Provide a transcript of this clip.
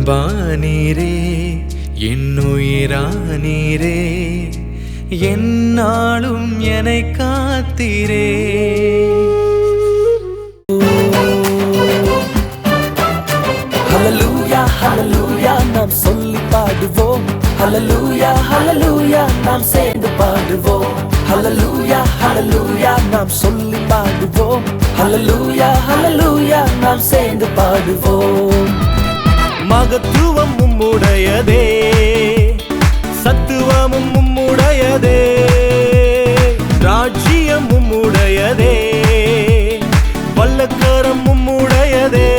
அன்பானீரே என்னுயிரானீரே என்னாலும் என்னை காத்தீரே. ஹல்லேலூயா ஹல்லேலூயா நாம் சொல்லி பாடுவோம். ஹல்லேலூயா ஹல்லேலூயா நாம் சேர்ந்து பாடுவோம். ஹல்லேலூயா ஹல்லேலூயா நாம் சொல்லி பாடுவோம். ஹல்லேலூயா ஹல்லேலூயா நாம் சேர்ந்து பாடுவோம். மகத்துவம் உம்முடையதே, சத்துவமும் உம்முடையதே, ராஜ்யம் உம்முடையதே, வல்லக்கரம் உம்முடையதே.